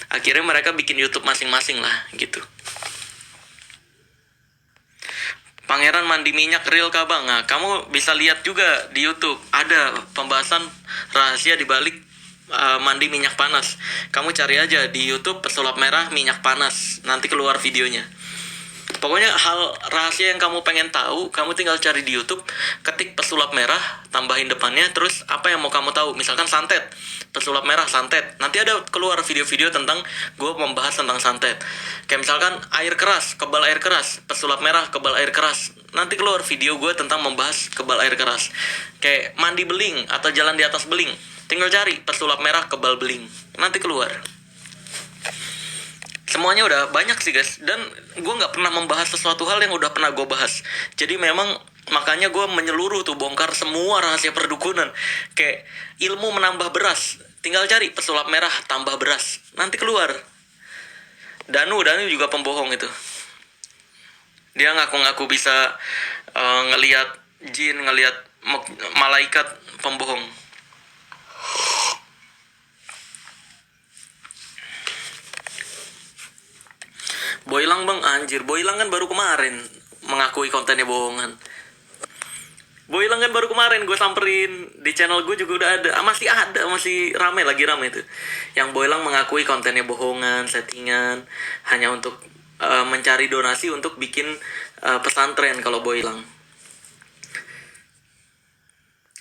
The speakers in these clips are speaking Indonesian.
Akhirnya mereka bikin YouTube masing-masing lah gitu. Pangeran mandi minyak real kah bang? Nah, kamu bisa lihat juga di YouTube ada pembahasan rahasia di balik mandi minyak panas. Kamu cari aja di YouTube pesulap merah minyak panas, nanti keluar videonya. Pokoknya hal rahasia yang kamu pengen tahu, kamu tinggal cari di YouTube, ketik pesulap merah, tambahin depannya, terus apa yang mau kamu tahu. Misalkan santet, pesulap merah santet, nanti ada keluar video-video tentang gue membahas tentang santet. Kayak misalkan air keras, kebal air keras, pesulap merah kebal air keras, nanti keluar video gue tentang membahas kebal air keras. Kayak mandi beling atau jalan di atas beling, tinggal cari pesulap merah kebal beling, nanti keluar. Semuanya udah banyak sih guys, dan gue nggak pernah membahas sesuatu hal yang udah pernah gue bahas. Jadi memang makanya gue menyeluruh tuh, bongkar semua rahasia perdukunan. Kayak ilmu menambah beras, tinggal cari pesulap merah tambah beras, nanti keluar. Danu juga pembohong itu. Dia ngaku-ngaku bisa ngelihat jin, ngelihat malaikat, pembohong. Boylang bang, anjir, Boylang kan baru kemarin mengakui kontennya bohongan. Boylang kan baru kemarin gue samperin, di channel gue juga udah ada, masih rame, lagi rame itu. Yang Boylang mengakui kontennya bohongan, settingan, hanya untuk mencari donasi untuk bikin pesantren kalau Boylang.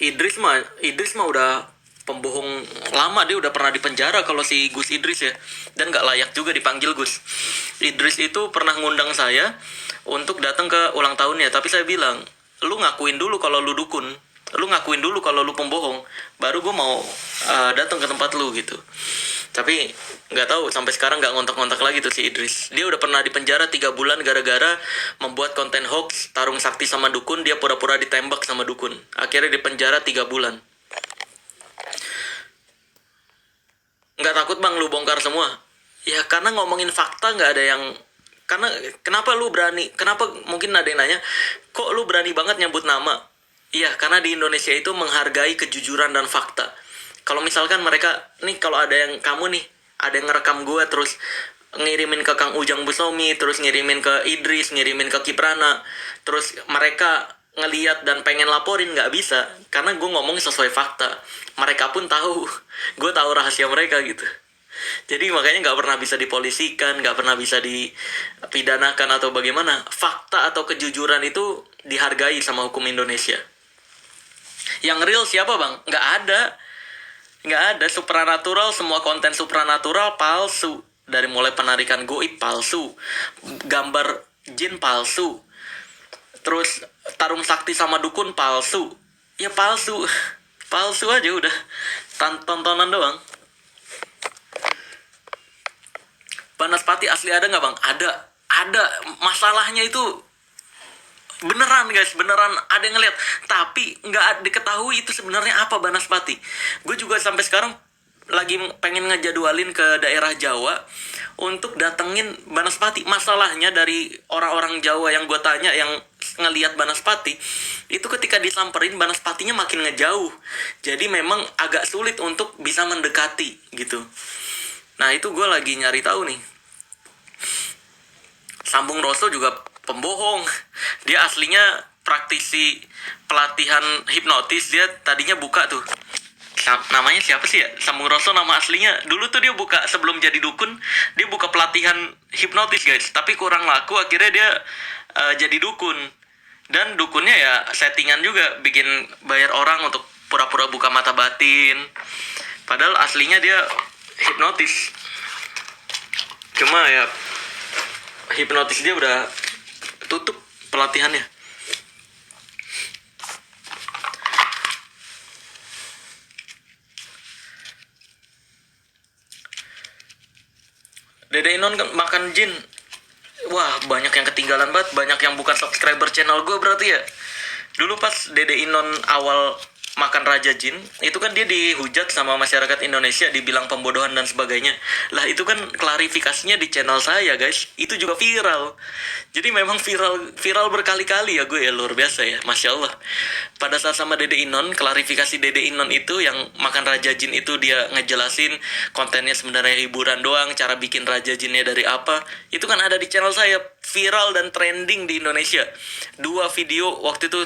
Idris mah udah pembohong lama, dia udah pernah dipenjara kalau si Gus Idris ya, dan gak layak juga dipanggil Gus. Idris itu pernah ngundang saya untuk datang ke ulang tahunnya, tapi saya bilang, lu ngakuin dulu kalau lu dukun, lu ngakuin dulu kalau lu pembohong, baru gue mau datang ke tempat lu gitu. Tapi nggak tahu sampai sekarang nggak ngontak-ngontak lagi tuh si Idris. Dia udah pernah dipenjara 3 bulan gara-gara membuat konten hoax tarung sakti sama dukun. Dia pura-pura ditembak sama dukun, akhirnya dipenjara 3 bulan. Nggak takut bang lu bongkar semua? Ya karena ngomongin fakta nggak ada yang... Karena kenapa lu berani? Kenapa mungkin ada yang nanya, kok lu berani banget nyebut nama? Iya, karena di Indonesia itu menghargai kejujuran dan fakta. Kalau misalkan mereka, nih kalau ada yang kamu nih, ada yang ngerekam gue terus ngirimin ke Kang Ujang Busomi, terus ngirimin ke Idris, ngirimin ke Kiprana, terus mereka ngeliat dan pengen laporin, nggak bisa, karena gue ngomong sesuai fakta. Mereka pun tahu, gue tahu rahasia mereka gitu. Jadi makanya nggak pernah bisa dipolisikan, nggak pernah bisa dipidanakan atau bagaimana. Fakta atau kejujuran itu dihargai sama hukum Indonesia. Yang real siapa bang? Nggak ada. Supranatural, semua konten supranatural palsu. Dari mulai penarikan goib palsu, gambar jin palsu, terus tarung sakti sama dukun palsu. Ya palsu aja udah, tontonan doang. Banaspati asli ada nggak bang? Ada. Masalahnya itu beneran guys, beneran ada yang ngeliat, tapi nggak diketahui itu sebenarnya apa Banaspati. Gue juga sampai sekarang lagi pengen ngejadwalin ke daerah Jawa untuk datengin Banaspati. Masalahnya dari orang-orang Jawa yang gue tanya yang ngeliat Banaspati, itu ketika disamperin Banaspatinya makin ngejauh. Jadi memang agak sulit untuk bisa mendekati gitu. Nah itu gue lagi nyari tahu nih. Sambung Roso juga pembohong. Dia aslinya praktisi pelatihan hipnotis. Dia tadinya buka tuh, namanya siapa sih ya? Sambung Roso nama aslinya. Dulu tuh dia buka, sebelum jadi dukun, dia buka pelatihan hipnotis guys. Tapi kurang laku, akhirnya dia jadi dukun. Dan dukunnya ya settingan juga, bikin bayar orang untuk pura-pura buka mata batin. Padahal aslinya dia hipnotis. Cuma ya hipnotis dia udah tutup pelatihannya. Dede Inon makan jin. Wah, banyak yang ketinggalan banget. Banyak yang bukan subscriber channel gue berarti ya. Dulu pas Dede Inon awal makan raja jin, itu kan dia dihujat sama masyarakat Indonesia, dibilang pembodohan dan sebagainya. Lah itu kan klarifikasinya di channel saya guys, itu juga viral. Jadi memang viral berkali-kali ya gue ya, luar biasa ya, Masya Allah. Pada saat sama Dede Inon, klarifikasi Dede Inon itu yang makan raja jin itu dia ngejelasin kontennya sebenarnya hiburan doang, cara bikin raja jinnya dari apa. Itu kan ada di channel saya, viral dan trending di Indonesia. 2 video waktu itu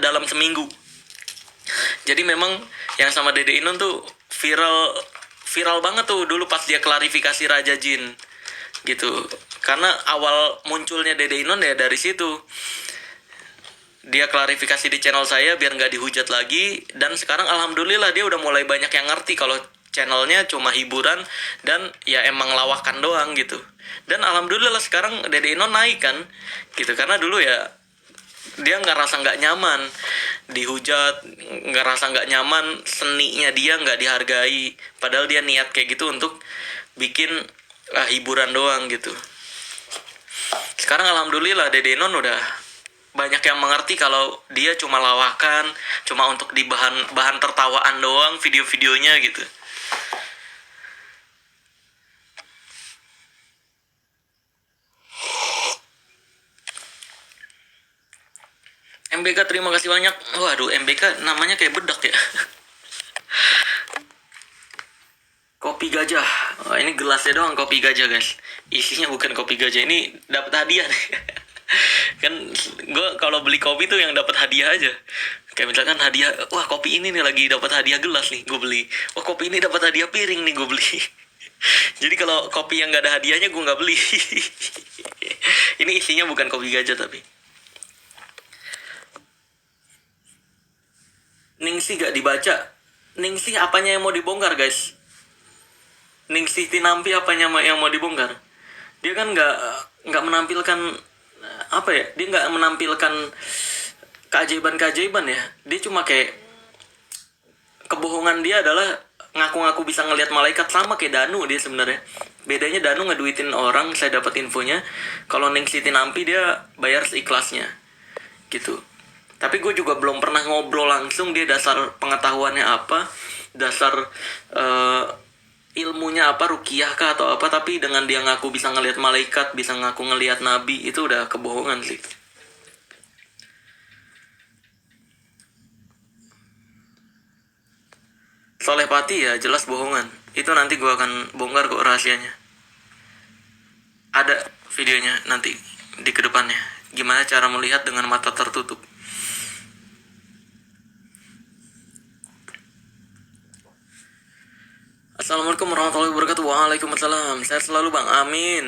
dalam seminggu. Jadi memang yang sama Dede Inon tuh viral banget tuh dulu pas dia klarifikasi Raja Jin gitu. Karena awal munculnya Dede Inon ya dari situ. Dia klarifikasi di channel saya biar nggak dihujat lagi, dan sekarang alhamdulillah dia udah mulai banyak yang ngerti kalau channelnya cuma hiburan dan ya emang lawakan doang gitu. Dan alhamdulillah sekarang Dede Inon naik kan gitu, karena dulu ya dia nggak nyaman dihujat, nggak nyaman, seninya dia nggak dihargai, padahal dia niat kayak gitu untuk bikin hiburan doang gitu. Sekarang alhamdulillah Dede Non udah banyak yang mengerti kalau dia cuma lawakan, cuma untuk di bahan tertawaan doang video-videonya gitu. MBK terima kasih banyak. Waduh, MBK namanya kayak bedak ya. Kopi gajah. Oh, ini gelasnya doang kopi gajah guys. Isinya bukan kopi gajah, ini dapat hadiah nih. Kan gue kalau beli kopi tuh yang dapat hadiah aja. Kayak misalkan hadiah, wah kopi ini nih lagi dapat hadiah gelas nih, gue beli. Wah kopi ini dapat hadiah piring nih, gue beli. Jadi kalau kopi yang gak ada hadiahnya gue nggak beli. Ini isinya bukan kopi gajah tapi. Ningsih gak dibaca. Ningsih apanya yang mau dibongkar guys? Ningsih Tinampi apanya yang mau dibongkar? Dia kan nggak menampilkan apa ya? Dia nggak menampilkan keajaiban ya. Dia cuma kayak kebohongan dia adalah ngaku-ngaku bisa ngelihat malaikat, sama kayak Danu dia sebenarnya. Bedanya Danu ngeduitin orang, saya dapat infonya. Kalau Ningsih Tinampi dia bayar seikhlasnya gitu. Tapi gue juga belum pernah ngobrol langsung dia dasar pengetahuannya apa, dasar ilmunya apa, rukiah kah atau apa. Tapi dengan dia ngaku bisa ngelihat malaikat, bisa ngaku ngelihat nabi, itu udah kebohongan sih. Soleh Pati ya jelas bohongan. Itu nanti gue akan bongkar kok rahasianya. Ada videonya nanti di kedepannya. Gimana cara melihat dengan mata tertutup. Assalamualaikum warahmatullahi wabarakatuh. Waalaikumsalam. Sehat selalu bang. Amin.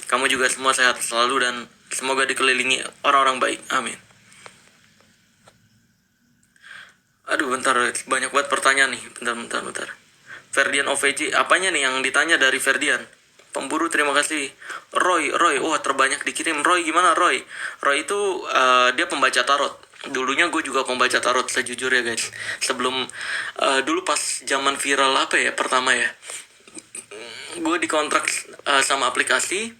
Kamu juga semua sehat selalu dan semoga dikelilingi orang-orang baik. Amin. Aduh bentar, banyak banget pertanyaan nih. Bentar. Ferdian OVJ, apanya nih yang ditanya dari Ferdian? Pemburu terima kasih. Roy, wah terbanyak dikirim. Roy gimana Roy? Roy itu dia pembaca tarot. Dulunya gue juga pembaca tarot sejujurnya guys. Sebelum dulu pas zaman viral apa ya pertama ya, gue dikontrak sama aplikasi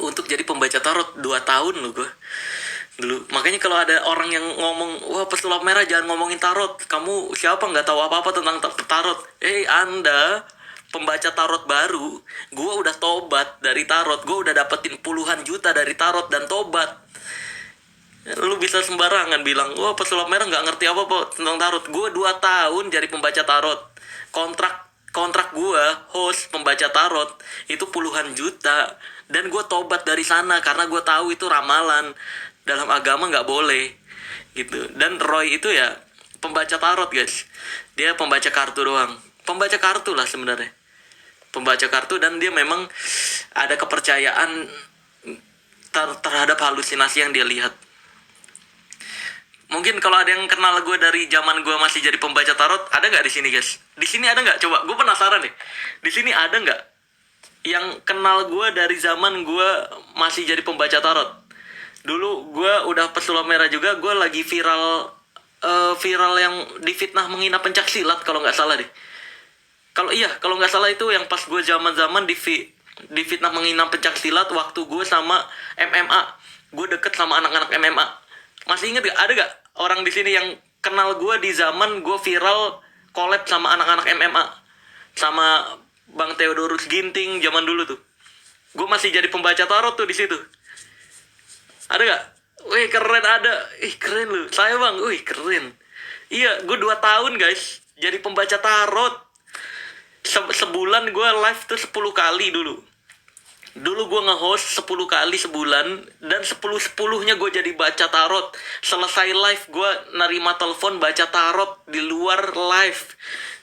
untuk jadi pembaca tarot 2 tahun loh gue dulu. Makanya kalau ada orang yang ngomong, wah pesulap merah jangan ngomongin tarot, kamu siapa nggak tahu apa-apa tentang tarot. Anda pembaca tarot baru, gue udah tobat dari tarot, gue udah dapetin puluhan juta dari tarot dan tobat. Lu bisa sembarangan bilang, wah pesulap merah nggak ngerti apa-apa tentang tarot. Gue 2 tahun jadi pembaca tarot. Kontrak gue host pembaca tarot itu puluhan juta, dan gue tobat dari sana karena gue tahu itu ramalan dalam agama nggak boleh gitu. Dan Roy itu ya pembaca tarot guys, dia pembaca kartu doang, pembaca kartu lah sebenarnya, pembaca kartu. Dan dia memang ada kepercayaan terhadap halusinasi yang dia lihat. Mungkin kalau ada yang kenal gue dari zaman gue masih jadi pembaca tarot, ada nggak di sini guys? Di sini ada nggak? Coba, gue penasaran deh. Di sini ada nggak yang kenal gue dari zaman gue masih jadi pembaca tarot? Dulu gue udah pesulap merah juga, gue lagi viral yang difitnah menghina pencak silat kalau nggak salah deh. Kalau nggak salah itu yang pas gue zaman difitnah menghina pencak silat waktu gue sama MMA. Gue deket sama anak-anak MMA. Masih inget gak? Ada gak orang di sini yang kenal gue di zaman gue viral collab sama anak-anak MMA, sama Bang Theodorus Ginting zaman dulu tuh. Gue masih jadi pembaca tarot tuh di situ. Ada gak? Wih keren, ada. Ih keren lu. Saya bang, wih keren. Iya, gue 2 tahun guys jadi pembaca tarot. Sebulan gue live tuh 10 kali dulu. Dulu gue nge-host 10 kali sebulan. Dan 10-10-nya gue jadi baca tarot. Selesai live gue nerima telepon baca tarot di luar live.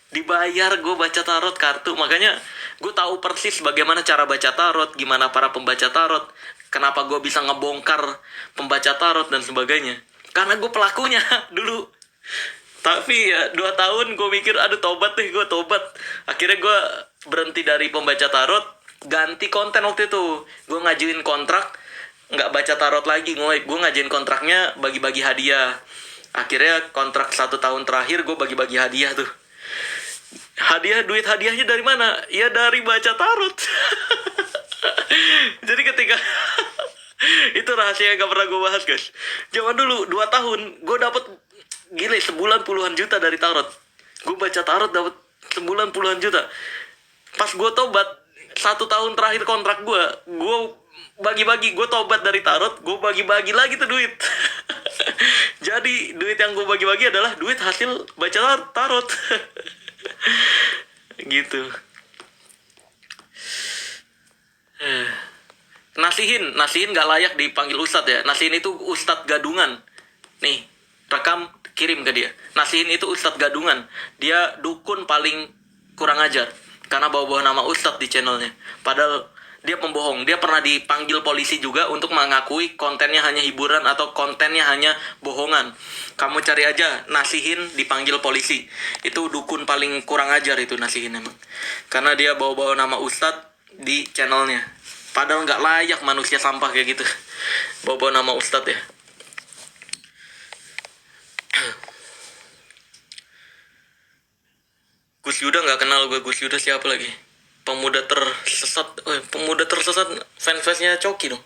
Dibayar gue baca tarot kartu. Makanya gue tahu persis bagaimana cara baca tarot, gimana para pembaca tarot, kenapa gue bisa ngebongkar pembaca tarot dan sebagainya. Karena gue pelakunya dulu. Tapi ya 2 tahun gue mikir, aduh tobat deh, gue tobat. Akhirnya gue berhenti dari pembaca tarot, ganti konten waktu itu. Gue ngajuin kontrak, nggak baca tarot lagi. Gue ngajuin kontraknya bagi-bagi hadiah. Akhirnya kontrak 1 tahun terakhir gue bagi-bagi hadiah tuh. Duit hadiahnya dari mana? Ya dari baca tarot. Jadi ketika itu rahasia yang gak pernah gue bahas guys. Zaman dulu 2 tahun gue dapet gile sebulan puluhan juta dari tarot. Gue baca tarot dapet sebulan puluhan juta. Pas gue tobat 1 tahun terakhir kontrak gue bagi-bagi, gue tobat dari tarot, gue bagi-bagi lagi tuh duit. Jadi duit yang gue bagi-bagi adalah duit hasil baca tarot. Gitu. Nasihin gak layak dipanggil ustadz ya. Nasihin itu ustadz gadungan. Nih, rekam kirim ke dia. Nasihin itu ustadz gadungan. Dia dukun paling kurang ajar karena bawa-bawa nama ustadz di channelnya. Padahal dia pembohong. Dia pernah dipanggil polisi juga untuk mengakui kontennya hanya hiburan atau kontennya hanya bohongan. Kamu cari aja Nasihin dipanggil polisi. Itu dukun paling kurang ajar itu Nasihin emang. Karena dia bawa-bawa nama ustadz di channelnya. Padahal nggak layak manusia sampah kayak gitu bawa-bawa nama ustadz ya. Gus Yuda nggak kenal gue. Gus Yuda siapa lagi? Pemuda tersesat. Pemuda tersesat fansnya Coki dong.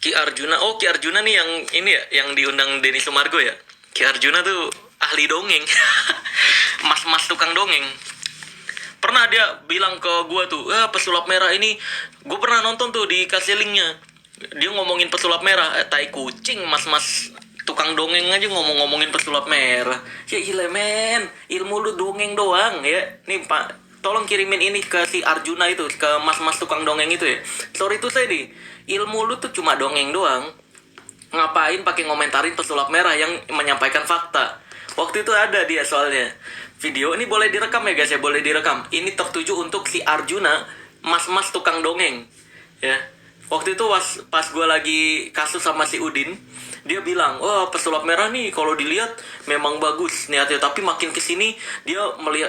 Ki Arjuna. Oh, Ki Arjuna nih yang ini ya, yang diundang Denny Sumargo ya. Ki Arjuna tuh ahli dongeng. Mas-mas tukang dongeng. Pernah dia bilang ke gue tuh, pesulap merah ini, gue pernah nonton tuh, dikasih linknya. Dia ngomongin pesulap merah, tai kucing, mas-mas tukang dongeng aja ngomongin pesulap merah. Ya gila men, ilmu lu dongeng doang ya. Nih pak, tolong kirimin ini ke si Arjuna itu, ke mas-mas tukang dongeng itu ya. Sorry tuh saya nih, ilmu lu tuh cuma dongeng doang. Ngapain pakai ngomentarin pesulap merah yang menyampaikan fakta? Waktu itu ada dia soalnya. Video ini boleh direkam ya guys ya, boleh direkam. Ini tertuju untuk si Arjuna, mas-mas tukang dongeng. Ya. Waktu itu pas gue lagi kasus sama si Udin, dia bilang, pesulap merah nih kalau dilihat memang bagus niatnya, tapi makin kesini dia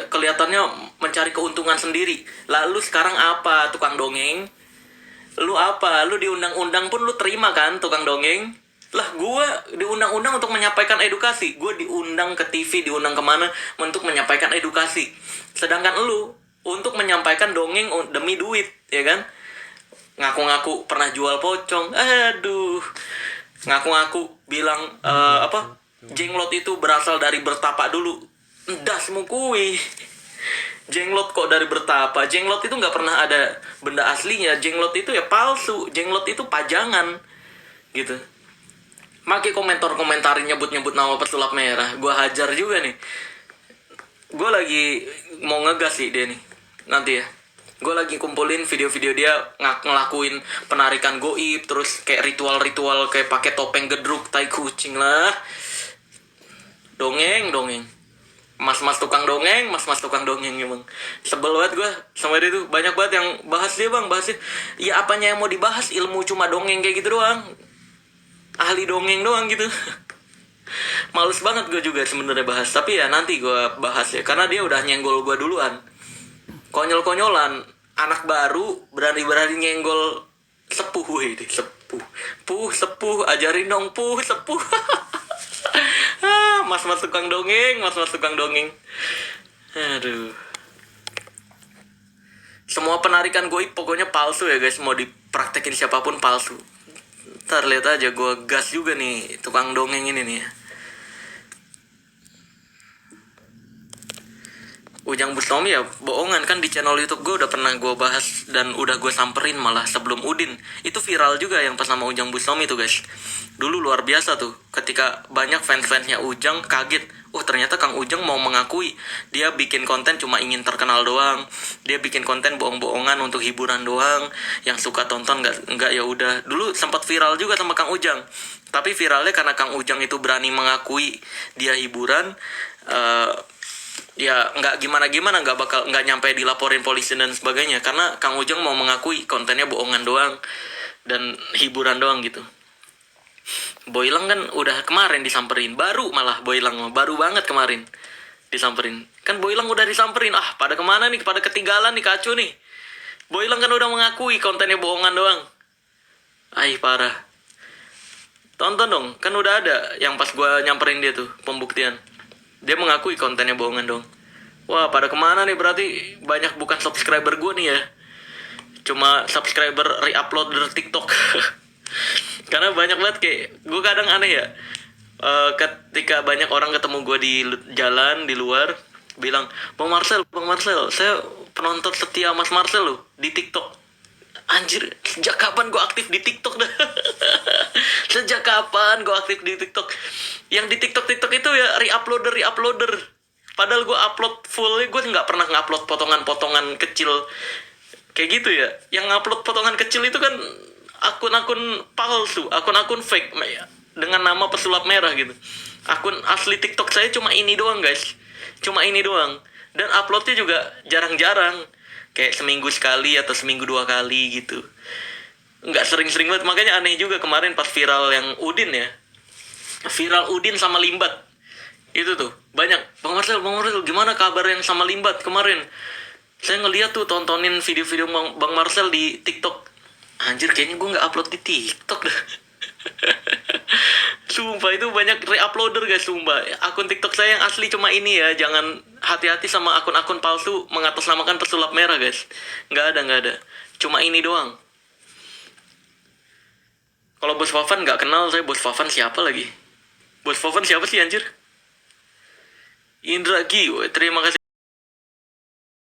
kelihatannya mencari keuntungan sendiri. Lalu sekarang apa tukang dongeng? Lu apa? Lu diundang-undang pun lu terima kan tukang dongeng? Lah gue diundang-undang untuk menyampaikan edukasi. Gue diundang ke TV, diundang kemana untuk menyampaikan edukasi. Sedangkan lu untuk menyampaikan dongeng demi duit, ya kan? Ngaku-ngaku pernah jual pocong. Aduh. Ngaku-ngaku bilang jenglot itu berasal dari bertapa dulu. Das mukui. Jenglot kok dari bertapa? Jenglot itu nggak pernah ada benda aslinya. Jenglot itu ya palsu. Jenglot itu pajangan. Gitu. Maki komentarin nyebut-nyebut nama pesulap merah. Gue hajar juga nih. Gue lagi mau ngegas sih dia nih. Nanti ya. Gue lagi kumpulin video-video dia ngelakuin penarikan goib, terus kayak ritual-ritual kayak pakai topeng gedruk, tai kucing lah. Dongeng. Mas-mas tukang dongeng emang. Sebel banget gue sama dia tuh. Banyak banget yang bahas dia bang, bahasnya. Ya apanya yang mau dibahas, ilmu cuma dongeng kayak gitu doang. Ahli dongeng doang gitu. Males banget gue juga sebenarnya bahas. Tapi ya nanti gue bahas ya, karena dia udah nyenggol gue duluan. Konyol-konyolan, anak baru berani-berani nyenggol sepuh deh, sepuh, ajarin dong sepuh. Mas-mas tukang dongeng. Aduh. Semua penarikan goib pokoknya palsu ya guys, mau dipraktekin siapapun palsu. Ntar lihat aja gue gas juga nih tukang dongeng ini nih. Ujang Bustomi ya bohongan, kan di channel YouTube gue udah pernah gue bahas dan udah gue samperin malah sebelum Udin. Itu viral juga yang pas sama Ujang Bustomi tuh guys. Dulu luar biasa tuh ketika banyak fans-fansnya Ujang kaget. Oh ternyata Kang Ujang mau mengakui dia bikin konten cuma ingin terkenal doang. Dia bikin konten bohong-bohongan untuk hiburan doang. Yang suka tonton nggak ya udah. Dulu sempat viral juga sama Kang Ujang. Tapi viralnya karena Kang Ujang itu berani mengakui dia hiburan. Ya nggak gimana nggak nyampe dilaporin polisi dan sebagainya karena Kang Ujang mau mengakui kontennya bohongan doang dan hiburan doang gitu. Boylang kan udah kemarin disamperin, malah Boylang baru banget kemarin disamperin. Kan Boylang udah disamperin, pada kemana nih, pada ketinggalan nih, kacau nih. Boylang kan udah mengakui kontennya bohongan doang. Parah. Tonton dong, kan udah ada yang pas gue nyamperin dia tuh pembuktian. Dia mengakui kontennya bohongan dong. Wah, pada kemana nih, berarti banyak bukan subscriber gue nih ya. Cuma subscriber re-uploader TikTok. Karena banyak banget kayak, gue kadang aneh ya. Ketika banyak orang ketemu gue di jalan, di luar, bilang, Bang Marcel, saya penonton setia Mas Marcel loh, di TikTok. Anjir, sejak kapan gue aktif di TikTok dah? Sejak kapan gue aktif di TikTok? Yang di TikTok itu ya re-uploader. Padahal gue upload fullnya, gue nggak pernah ngupload potongan-potongan kecil kayak gitu ya. Yang ngupload potongan kecil itu kan akun-akun palsu, akun-akun fake dengan nama pesulap merah gitu. Akun asli TikTok saya cuma ini doang guys, cuma ini doang. Dan uploadnya juga jarang-jarang, kayak seminggu sekali atau seminggu 2 kali gitu, nggak sering-sering banget. Makanya aneh juga kemarin pas viral yang Udin ya, viral Udin sama Limbat itu tuh banyak, Bang Marcel gimana kabar yang sama Limbat kemarin? Saya ngeliat tuh tontonin video-video Bang Marcel di TikTok. Anjir, kayaknya gue nggak upload di TikTok dah. Sumpah itu banyak re-uploader guys, sumpah. Akun TikTok saya yang asli cuma ini ya. Jangan hati-hati sama akun-akun palsu mengatasnamakan pesulap merah guys. Nggak ada. Cuma ini doang. Kalau Bos Fafan nggak kenal saya. Bos Fafan siapa lagi? Bos Fafan siapa sih anjir? Indra Gi, terima kasih.